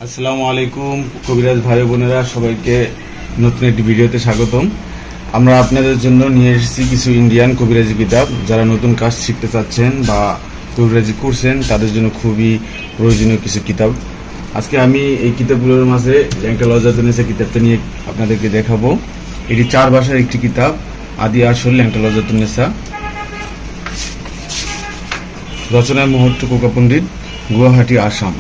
আসসালামু আলাইকুম কবিরাজ ভাই বোনেরা, সবাইকে নতুন একটি ভিডিওতে স্বাগতম। আমরা আপনাদের জন্য নিয়ে এসেছি কিছু ইন্ডিয়ান কবিরাজি কিতাব। যারা নতুন কাজ শিখতে চাচ্ছেন বা কবিরাজি করছেন তাদের জন্য খুবই প্রয়োজনীয় কিছু কিতাব। আজকে আমি এই কিতাবগুলোর মাঝে ল্যাংটা লজাতুন্নেসা কিতাবটা নিয়ে আপনাদেরকে দেখাবো। এটি 4 ভাষার একটি কিতাব, আদি আসল ল্যাংটা লজাতুন্নেসা। রচনায় মুহূর্ত কোকা পণ্ডিত, গুয়াহাটি, আসাম।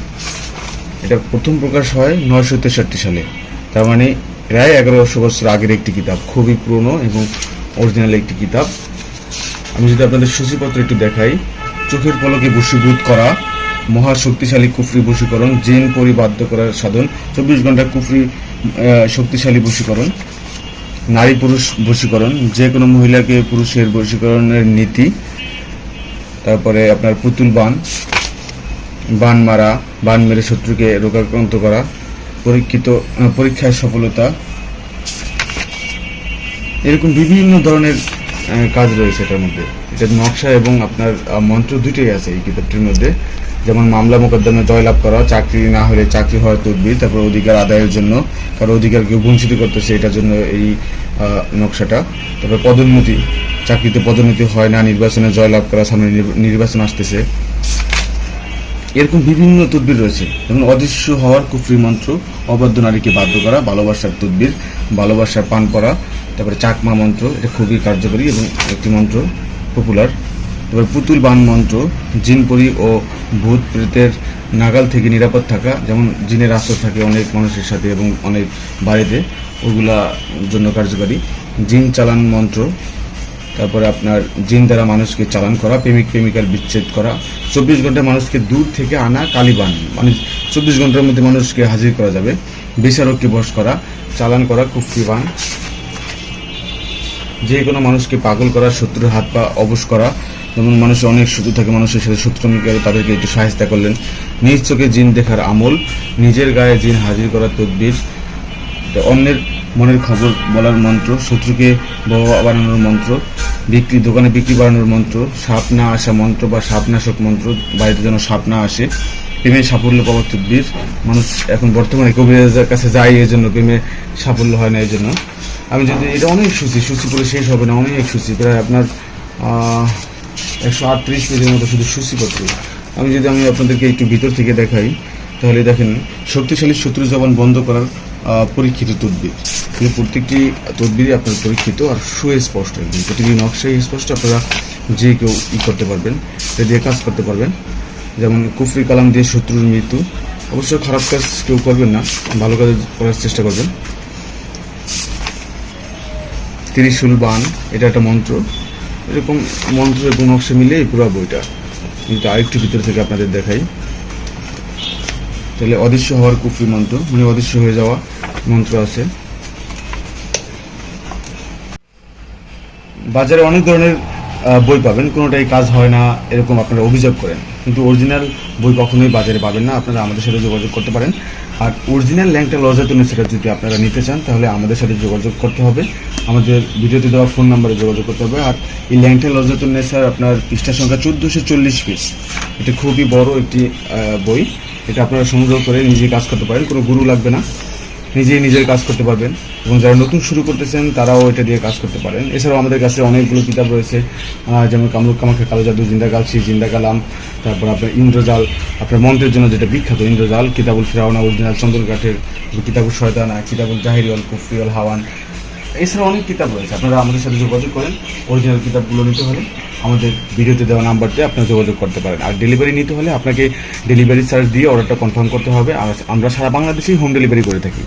এটা প্রথম প্রকাশ হয় 963 সালে, তার মানে প্রায় 1100 বছর আগের একটি কিতাব। খুবই পুরনো এবং অরিজিনাল একটি কিতাব। আমি যদি আপনাদের সূচিপত্র একটু দেখাই: চোখের পলকে বশীভূত করা, মহা শক্তিশালী কুফরি বশীকরণ, জিন পরিবাধ্য করার সাধন, 24 ঘন্টা কুফরি শক্তিশালী বশীকরণ, নারী পুরুষ বশীকরণ, যে কোনো মহিলাকে পুরুষের বশীকরণের নীতি। তারপরে আপনার পুতুল বান মারা, বান মেরে শত্রুকে রোগাক্রান্ত করা, পরীক্ষায় সফলতা, এরকম বিভিন্ন ধরনের কাজ রয়েছে এটার মধ্যে। এটার নকশা এবং আপনার মন্ত্র দুটোই আছে এই কিতাবটির মধ্যে। যেমন মামলা মোকদ্দমে জয়লাভ করা, চাকরি না হলে চাকরি হওয়ার তদবির, তারপর অধিকার আদায়ের জন্য, কারো অধিকার কেউ বঞ্চিত করতেছে এটার জন্য এই নকশাটা। তারপর পদোন্নতি, চাকরিতে পদোন্নতি হয় না, নির্বাচনে জয়লাভ করা, সামনে নির্বাচন আসতেছে, এরকম বিভিন্ন তদবির রয়েছে। যেমন অদৃশ্য হওয়ার কুফরি মন্ত্র, অবাধ্য নারীকে বাধ্য করা, ভালোবাসার তদবির, ভালোবাসার পান করা, তারপরে চাকমা মন্ত্র, এটা খুবই কার্যকরী এবং একটি মন্ত্র, পপুলার। তারপরে পুতুল বান মন্ত্র, জিনপরি ও ভূত প্রেতের নাগাল থেকে নিরাপদ থাকা। যেমন জিনের আশ্রয় থাকে অনেক মানুষের সাথে এবং অনেক বাড়িতে, ওগুলা জন্য কার্যকরী। জিন চালান মন্ত্র, তারপরে আপনার জিন দ্বারা মানুষকে চালান করা, প্রেমিক প্রেমিকার বিচ্ছেদ করা, 24 ঘন্টায় মানুষকে দূর থেকে আনা কালীবান, মানে 24 ঘন্টার মধ্যে মানুষকে হাজির করা যাবে, বিচারককে বশ করা, চালান করা কুফরি বান, যে কোনো মানুষকে পাগল করা, শত্রুর হাত পা অবশ করা। যেমন মানুষের অনেক শত্রু থাকে, মানুষের সাথে শত্রুমি করে তাদেরকে একটু সাহায্য করলেন। নিজ চোখে জিন দেখার আমল, নিজের গায়ে জিন হাজির করার তদবির, অন্যের মনের খবর বলার মন্ত্র, শত্রুকে বাবা বানানোর মন্ত্র, দোকানে বিক্রি বাড়ানোর মন্ত্র, সাপ না আসা মন্ত্র বা সাপনাশক মন্ত্র, বাড়িতে যেন সাপ না আসে, প্রেমে সাফল্য পাওয়ার তদবির। মানুষ এখন বর্তমানে কবিরাজের কাছে যায় এই জন্য, প্রেমে সাফল্য হয় না এই জন্য। আমি যদি এটা অনেক সূচি করে শেষ হবে না, অনেক সূচি, প্রায় আপনার 138 পেজের মতো শুধু সূচিপত্র। আমি আপনাদেরকে একটু ভিতর থেকে দেখাই, তাহলে দেখেন শক্তিশালী শত্রু জবান বন্ধ করার পরীক্ষিত তদবির। কিন্তু প্রত্যেকটি তদবিরই আপনার পরীক্ষিত আর সুস্পষ্ট, একদম প্রতিটি নকশাই স্পষ্ট, আপনারা যে কেউ করতে পারবেন, এটা দিয়ে কাজ করতে পারবেন। যেমন কুফরি কালাম দিয়ে শত্রুর মৃত্যু, অবশ্য খারাপ কাজ কেউ করবেন না, ভালো কাজ করার চেষ্টা করবেন। ত্রিশূল বান, এটা একটা মন্ত্র, এরকম মন্ত্র এবং নকশা মিলে এই পুরো বইটা। কিন্তু আরেকটু ভিতর থেকে আপনাদের দেখাই, তাহলে অদৃশ্য হওয়ার কুফরি মন্ত্র, মানে অদৃশ্য হয়ে যাওয়া মন্ত্র আছে। বাজারে অনেক ধরনের বই পাবেন, কোনোটাই কাজ হয় না এরকম আপনারা অভিযোগ করেন, কিন্তু অরিজিনাল বই কখনোই বাজারে পাবেন না। আপনারা আমাদের সাথে যোগাযোগ করতে পারেন। আর অরিজিনাল ল্যাংটা লজাতুন্নেসা যদি আপনারা নিতে চান তাহলে আমাদের সাথে যোগাযোগ করতে হবে, আমাদের ভিডিওতে দেওয়া ফোন নাম্বারে যোগাযোগ করতে হবে। আর এই ল্যাংটা লজাতুন্নেসার আপনার পৃষ্ঠা সংখ্যা 1440 পিস। এটা খুবই বড় একটি বই, এটা আপনারা সংগ্রহ করে নিজে কাজ করতে পারেন, কোনো গুরু লাগবে না, নিজের কাজ করতে পারবেন। এবং যারা নতুন শুরু করতেছেন তারাও এটা দিয়ে কাজ করতে পারেন। এছাড়াও আমাদের কাছে অনেকগুলো কিতাব রয়েছে, যেমন কামরুক কামাখ্যা কালো জাদু, জিন্দা গালছি, জিন্দা কালাম, তারপর আপনার ইন্দ্রজাল, আপনার মন্ত্রের জন্য যেটা বিখ্যাত ইন্দ্রজাল, কিতাবুল ফিরাউনা, অরিজিনাল চন্দন কাঠের, কিতাবুল শয়তানা, কিতাবুল জাহিরিয়াল, কুফরিয়াল হাওয়ান। এছাড়াও অনেক কিতাব রয়েছে, আপনারা আমাদের সাথে যোগাযোগ করেন। অরিজিনাল কিতাবগুলো নিতে হলে আমাদের ভিডিওতে দেওয়া নাম্বারতে আপনারা যোগাযোগ করতে পারেন। আর ডেলিভারি নিতে হলে আপনাকে ডেলিভারি চার্জ দিয়ে অর্ডারটা কনফার্ম করতে হবে। আর আমরা সারা বাংলাদেশেই হোম ডেলিভারি করে থাকি।